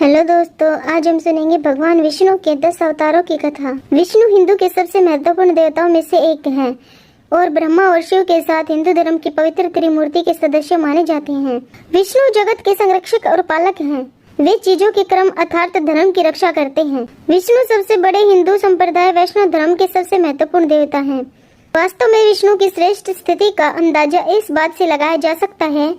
Hello दोस्तों, आज हम सुनेंगे भगवान विष्णु के 10 अवतारों की कथा। विष्णु हिंदू के सबसे महत्वपूर्ण देवताओं में से एक हैं और ब्रह्मा और शिव के साथ हिंदू धर्म की पवित्र त्रिमूर्ति के सदस्य माने जाते हैं। विष्णु जगत के संरक्षक और पालक हैं। वे चीजों के क्रम अर्थात धर्म की रक्षा करते हैं। विष्णु सबसे बड़े हिंदू संप्रदाय वैष्णव धर्म के सबसे महत्वपूर्ण देवता हैं। वास्तव में विष्णु की श्रेष्ठ स्थिति का अंदाजा इस बात से लगाया जा सकता है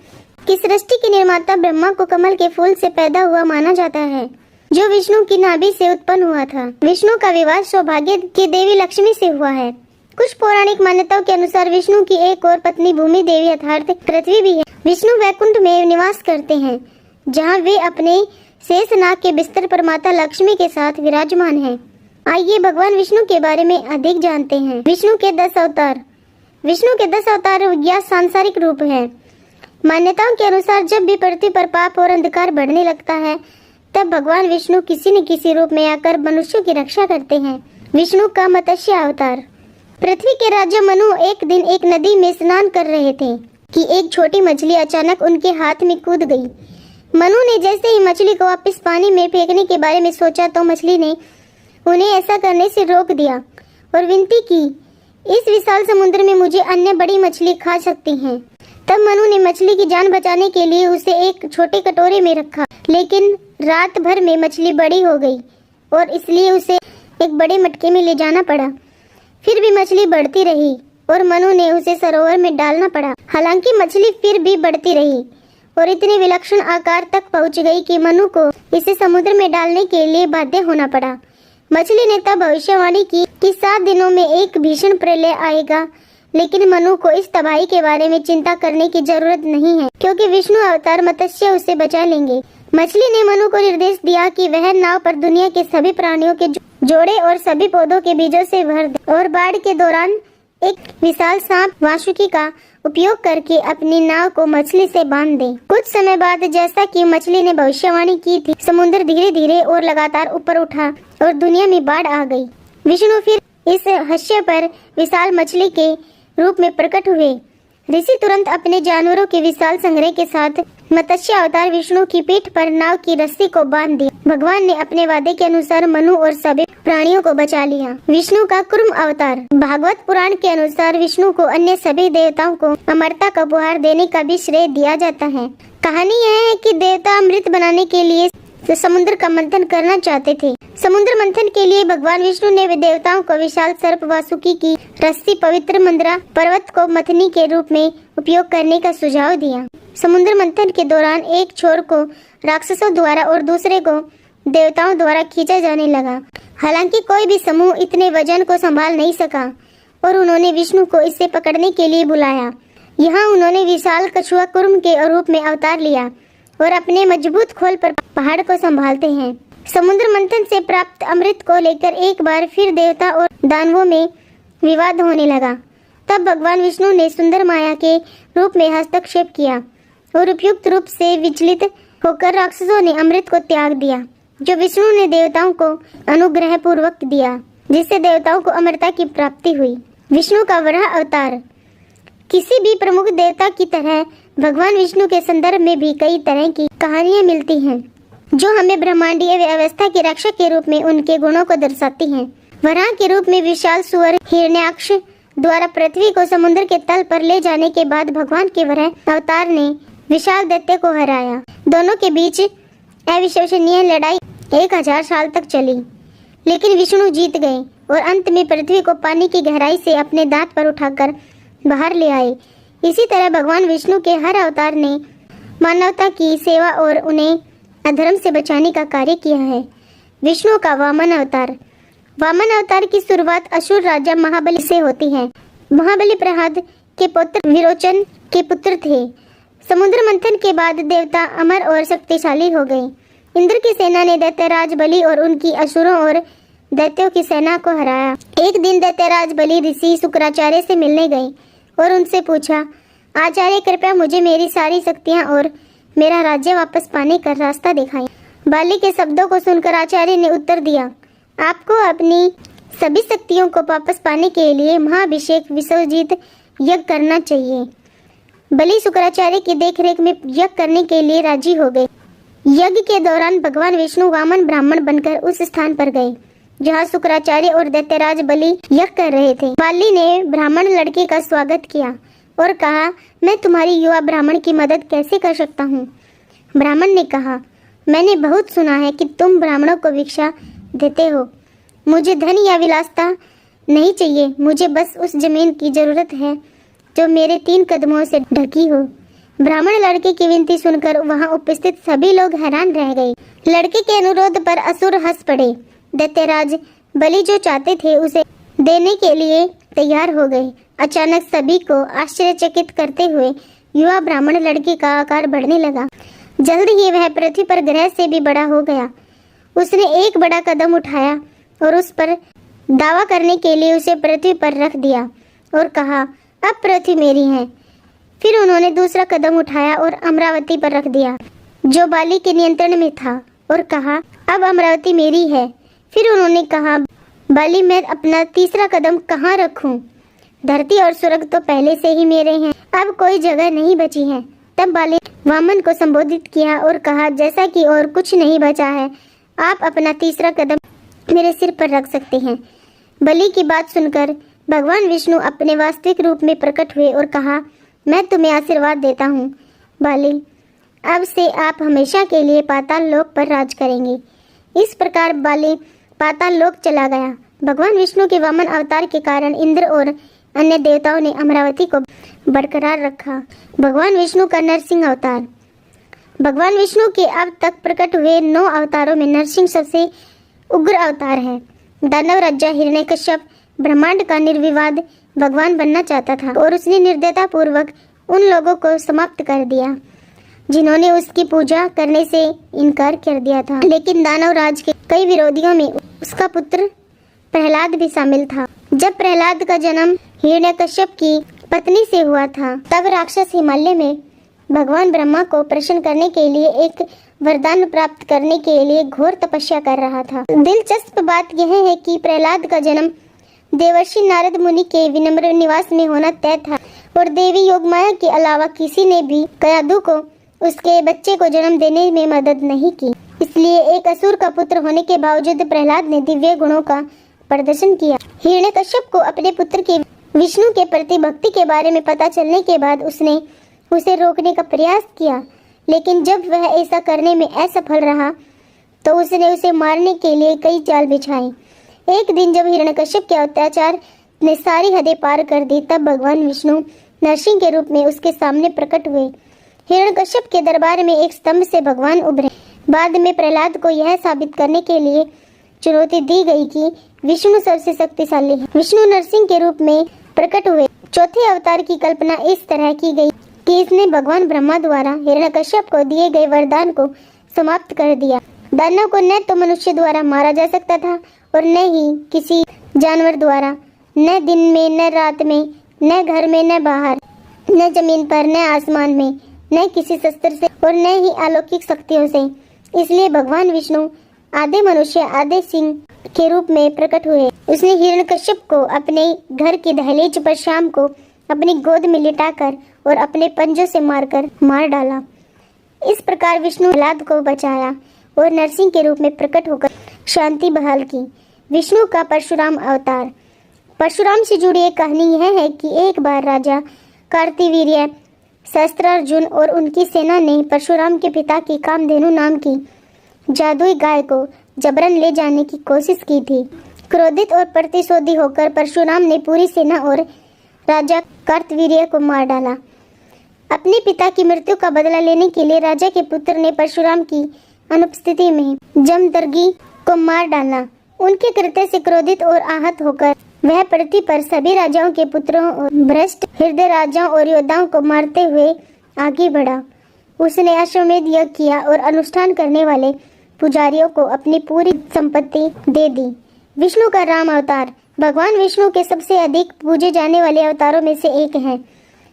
कि सृष्टि के निर्माता ब्रह्मा को कमल के फूल से पैदा हुआ माना जाता है, जो विष्णु की नाभि से उत्पन्न हुआ था। विष्णु का विवाह सौभाग्य की देवी लक्ष्मी से हुआ है। कुछ पौराणिक मान्यताओं के अनुसार विष्णु की एक और पत्नी भूमि देवी अर्थात पृथ्वी भी है। विष्णु वैकुंठ में निवास करते हैं, जहाँ वे अपने शेषनाग के बिस्तर पर माता लक्ष्मी के साथ विराजमान हैं। आइए भगवान विष्णु के बारे में अधिक जानते हैं। विष्णु के 10 अवतार। विष्णु के 10 अवतार या सांसारिक रूप है। मान्यताओं के अनुसार जब भी पृथ्वी पर पाप और अंधकार बढ़ने लगता है, तब भगवान विष्णु किसी न किसी रूप में आकर मनुष्यों की रक्षा करते हैं। विष्णु का मत्स्य अवतार। पृथ्वी के राजा मनु एक दिन एक नदी में स्नान कर रहे थे कि एक छोटी मछली अचानक उनके हाथ में कूद गई। मनु ने जैसे ही मछली को वापस पानी में फेंकने के बारे में सोचा तो मछली ने उन्हें ऐसा करने से रोक दिया और विनती की, इस विशाल समुद्र में मुझे अन्य बड़ी मछली खा सकती हैं। तब मनु ने मछली की जान बचाने के लिए उसे एक छोटे कटोरे में रखा, लेकिन रात भर में मछली बड़ी हो गई और इसलिए उसे एक बड़े मटके में ले जाना पड़ा। फिर भी मछली बढ़ती रही और मनु ने उसे सरोवर में डालना पड़ा। हालांकि मछली फिर भी बढ़ती रही और इतने विलक्षण आकार तक पहुंच गई कि मनु को इसे समुद्र में डालने के लिए बाध्य होना पड़ा। मछली ने तब भविष्यवाणी की कि 7 दिनों में एक भीषण प्रलय आएगा, लेकिन मनु को इस तबाही के बारे में चिंता करने की जरूरत नहीं है, क्योंकि विष्णु अवतार मत्स्य उसे बचा लेंगे। मछली ने मनु को निर्देश दिया कि वह नाव पर दुनिया के सभी प्राणियों के जोड़े और सभी पौधों के बीजों से भर दे और बाढ़ के दौरान एक विशाल सांप वासुकी का उपयोग करके अपनी नाव को मछली से बांध दे। कुछ समय बाद, जैसा कि मछली ने भविष्यवाणी की थी, समुद्र धीरे धीरे और लगातार ऊपर उठा और दुनिया में बाढ़ आ गई। विष्णु फिर इस हास्य पर विशाल मछली के रूप में प्रकट हुए। ऋषि तुरंत अपने जानवरों के विशाल संग्रह के साथ मत्स्य अवतार विष्णु की पीठ पर नाव की रस्सी को बांध दिया। भगवान ने अपने वादे के अनुसार मनु और सभी प्राणियों को बचा लिया। विष्णु का कुर्म अवतार। भागवत पुराण के अनुसार विष्णु को अन्य सभी देवताओं को अमरता का उपहार देने का भी श्रेय दिया जाता है। कहानी यह है कि देवता अमृत बनाने के लिए समुद्र का मंथन करना चाहते थे। समुद्र मंथन के लिए भगवान विष्णु ने देवताओं को विशाल सर्प वासुकी की रस्सी पवित्र मंदरा पर्वत को मथनी के रूप में उपयोग करने का सुझाव दिया। समुद्र मंथन के दौरान एक छोर को राक्षसों द्वारा और दूसरे को देवताओं द्वारा खींचा जाने लगा। हालांकि कोई भी समूह इतने वजन को संभाल नहीं सका और उन्होंने विष्णु को इसे पकड़ने के लिए बुलाया। यहाँ उन्होंने विशाल कछुआ कुर्म के रूप में अवतार लिया और अपने मजबूत खोल पर पहाड़ को संभालते हैं। समुद्र मंथन से प्राप्त अमृत को लेकर एक बार फिर देवता और दानवों में विवाद होने लगा। तब भगवान विष्णु ने सुंदर माया के रूप में हस्तक्षेप किया और उपयुक्त रूप से विचलित होकर राक्षसों ने अमृत को त्याग दिया, जो विष्णु ने देवताओं को अनुग्रह पूर्वक दिया, जिससे देवताओं को अमरता की प्राप्ति हुई। विष्णु का वराह अवतार। किसी भी प्रमुख देवता की तरह भगवान विष्णु के संदर्भ में भी कई तरह की कहानियां मिलती हैं, जो हमें ब्रह्मांडीय व्यवस्था के रक्षक के रूप में उनके गुणों को दर्शाती हैं। वराह के रूप में विशाल सुअर हिरण्याक्ष द्वारा पृथ्वी को समुद्र के तल पर ले जाने के बाद भगवान के वराह अवतार ने विशाल दैत्य को हराया। दोनों के बीच अविश्वसनीय लड़ाई 1000 साल तक चली, लेकिन विष्णु जीत गए और अंत में पृथ्वी को पानी की गहराई से अपने दांत पर उठाकर बाहर ले आए। इसी तरह भगवान विष्णु के हर अवतार ने मानवता की सेवा और उन्हें अधर्म से बचाने का कार्य किया है। विष्णु का वामन अवतार। वामन अवतार की शुरुआत असुर राजा महाबली से होती है। महाबली प्रहलाद के पुत्र विरोचन के पुत्र थे। समुद्र मंथन के बाद देवता अमर और शक्तिशाली हो गए। इंद्र की सेना ने दैत्यराज बलि और उनकी असुरों और दैत्यों की सेना को हराया। एक दिन दैत्यराज बलि ऋषि शुक्राचार्य से मिलने गए और उनसे पूछा, आचार्य कृपया मुझे मेरी सारी शक्तियां और मेरा राज्य वापस पाने का रास्ता दिखाएं। बाली के शब्दों को सुनकर आचार्य ने उत्तर दिया, आपको अपनी सभी शक्तियों को वापस पाने के लिए महाभिषेक विश्वजीत यज्ञ करना चाहिए। बलि शुक्राचार्य की देखरेख में यज्ञ करने के लिए राजी हो गए। यज्ञ के दौरान भगवान विष्णु वामन ब्राह्मण बनकर उस स्थान पर गए जहाँ शुक्राचार्य और दैत्यराज बलि यज्ञ कर रहे थे। बाली ने ब्राह्मण लड़के का स्वागत किया और कहा, मैं तुम्हारी युवा ब्राह्मण की मदद कैसे कर सकता हूँ? ब्राह्मण ने कहा, मैंने बहुत सुना है कि तुम ब्राह्मणों को भिक्षा देते हो। मुझे धन या विलासता नहीं चाहिए, मुझे बस उस जमीन की जरूरत है जो मेरे 3 कदमों से ढकी हो। ब्राह्मण लड़के की विनती सुनकर वहां उपस्थित सभी लोग हैरान रह गए। लड़के के अनुरोध पर असुर हंस पड़े। दैत्यराज बलि जो चाहते थे उसे देने के लिए तैयार हो गए। अचानक सभी को आश्चर्यचकित करते हुए युवा ब्राह्मण लड़के का आकार बढ़ने लगा। जल्द ही वह पृथ्वी पर ग्रह से भी बड़ा हो गया। उसने एक बड़ा कदम उठाया और उस पर दावा करने के लिए उसे पृथ्वी पर रख दिया और कहा, अब पृथ्वी मेरी है। फिर उन्होंने दूसरा कदम उठाया और अमरावती पर रख दिया जो बाली के नियंत्रण में था और कहा, अब अमरावती मेरी है। फिर उन्होंने कहा, बाली मैं अपना तीसरा कदम कहाँ रखूं? धरती और स्वर्ग तो पहले से ही मेरे हैं, अब कोई जगह नहीं बची है। तब बाली वामन को संबोधित किया और कहा, जैसा कि और कुछ नहीं बचा है, आप अपना तीसरा कदम मेरे सिर पर रख सकते हैं। बलि की बात सुनकर भगवान विष्णु अपने वास्तविक रूप में प्रकट हुए और कहा, मैं तुम्हें आशीर्वाद देता हूँ बाली, अब से आप हमेशा के लिए पाताल लोक पर राज करेंगे। इस प्रकार बाली पाताल लोक चला गया। भगवान विष्णु के वामन अवतार के कारण इंद्र और अन्य देवताओं ने अमरावती को बरकरार रखा। भगवान विष्णु का नरसिंह अवतार। भगवान विष्णु के अब तक प्रकट हुए 9 अवतारों में नरसिंह सबसे उग्र अवतार है। दानव राजा हिरण्यकश्यप ब्रह्मांड का निर्विवाद भगवान बनना चाहता था और उसने निर्दयता पूर्वक उन लोगों को समाप्त कर दिया जिन्होंने उसकी पूजा करने से इनकार कर दिया था। लेकिन दानव राज के कई विरोधियों में उसका पुत्र प्रहलाद भी शामिल था। जब प्रहलाद का जन्म हिरण्यकश्यप की पत्नी से हुआ था, तब राक्षस हिमालय में भगवान ब्रह्मा को प्रसन्न करने के लिए एक वरदान प्राप्त करने के लिए घोर तपस्या कर रहा था। दिलचस्प बात यह है कि प्रहलाद का जन्म देवर्षि नारद मुनि के विनम्र निवास में होना तय था और देवी योगमाया के अलावा किसी ने भी कयादु को उसके बच्चे को जन्म देने में मदद नहीं की। इसलिए एक असुर का पुत्र होने के बावजूद प्रहलाद ने दिव्य गुणों का प्रदर्शन किया। हिरण्यकश्यप को अपने पुत्र के विष्णु के प्रति भक्ति के बारे में पता चलने के बाद उसने उसे रोकने का प्रयास किया, लेकिन जब वह ऐसा करने में असफल रहा तो उसने उसे मारने के लिए कई जाल बिछाए। एक दिन जब हिरण्यकश्यप के अत्याचार ने सारी हदें पार कर दी, तब भगवान विष्णु नरसिंह के रूप में उसके सामने प्रकट हुए। हिरण्यकश्यप के दरबार में एक स्तंभ से भगवान उभरे। बाद में प्रहलाद को यह साबित करने के लिए चुनौती दी गई कि विष्णु सबसे शक्तिशाली है। विष्णु नरसिंह के रूप में प्रकट हुए। चौथे अवतार की कल्पना इस तरह की गई कि इसने भगवान ब्रह्मा द्वारा हिरण्यकश्यप को दिए गए वरदान को समाप्त कर दिया। दानव को न तो मनुष्य द्वारा मारा जा सकता था और न ही किसी जानवर द्वारा, न दिन में न रात में, न घर में न बाहर, न जमीन पर न आसमान में, न किसी शस्त्र से और न ही अलौकिक शक्तियों से। इसलिए भगवान विष्णु आधे मनुष्य आधे सिंह के रूप में प्रकट हुए। उसने हिरण्यकश्यप को अपने घर की दहलीज पर शाम को अपनी गोद में लिटाकर और अपने पंजों से मार डाला। इस प्रकार विष्णु प्रहलाद को बचाया और नरसिंह के रूप में प्रकट होकर शांति बहाल की। विष्णु का परशुराम अवतार। परशुराम से जुड़ी एक कहानी यह है कि एक बार राजा कार्तिवीर्य, सहस्त्रार्जुन और उनकी सेना ने परशुराम के पिता की कामधेनु नाम की जादुई गाय को जबरन ले जाने की कोशिश की थी। क्रोधित और प्रतिशोधी होकर परशुराम ने पूरी सेना और राजा कार्तवीर्य को मार डाला। अपने पिता की मृत्यु का बदला लेने के लिए राजा के पुत्र ने परशुराम की अनुपस्थिति में जमदग्नि को मार डाला। उनके कृत्य से क्रोधित और आहत होकर वह पृथ्वी पर सभी राजाओं के पुत्रों और भ्रष्ट हृदय राजाओं और योद्धाओं को मारते हुए आगे बढ़ा। उसने अश्वमेध यज्ञ किया और अनुष्ठान करने वाले पुजारियों को अपनी पूरी संपत्ति दे दी। विष्णु का राम अवतार। भगवान विष्णु के सबसे अधिक पूजे जाने वाले अवतारों में से एक है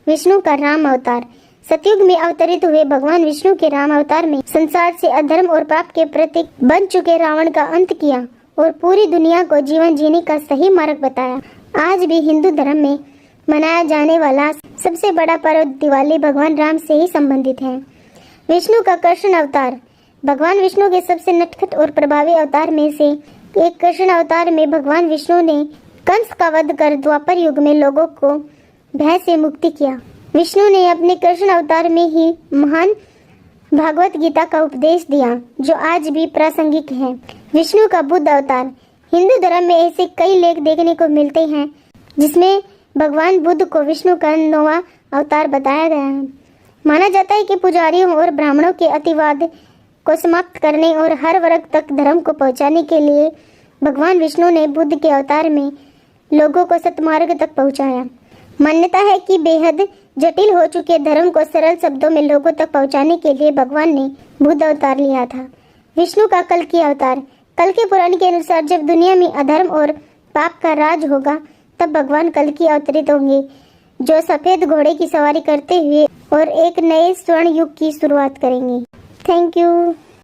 विष्णु का राम अवतार। सतयुग में अवतरित हुए भगवान विष्णु के राम अवतार में संसार से अधर्म और पाप के प्रतीक बन चुके रावण का अंत किया और पूरी दुनिया को जीवन जीने का सही मार्ग बताया। आज भी हिंदू धर्म में मनाया जाने वाला सबसे बड़ा पर्व दिवाली भगवान राम से ही संबंधित है। विष्णु का कृष्ण अवतार। भगवान विष्णु के सबसे नटखट और प्रभावी अवतार में से एक कृष्ण अवतार में भगवान विष्णु ने कंस का वध कर द्वापर युग में लोगों को भय से मुक्ति किया। विष्णु ने अपने कृष्ण अवतार में ही महान भागवत गीता का उपदेश दिया जो आज भी प्रासंगिक है। विष्णु का बुद्ध अवतार। हिंदू धर्म में ऐसे कई लेख देखने को मिलते हैं जिसमें भगवान बुद्ध को विष्णु का 9वां अवतार बताया गया है। माना जाता है कि पुजारियों और ब्राह्मणों के अतिवाद को समाप्त करने और हर वर्ग तक धर्म को पहुंचाने के लिए भगवान विष्णु ने बुद्ध के अवतार में लोगों को सतमार्ग तक पहुंचाया। मान्यता है कि बेहद जटिल हो चुके धर्म को सरल शब्दों में लोगों तक पहुंचाने के लिए भगवान ने बुद्ध अवतार लिया था। विष्णु का कल की अवतार। कल के पुराण के अनुसार जब दुनिया में अधर्म और पाप का राज होगा तब भगवान कल की अवतरित होंगे जो सफेद घोड़े की सवारी करते हुए और एक नए स्वर्ण युग की शुरुआत करेंगे। Thank you.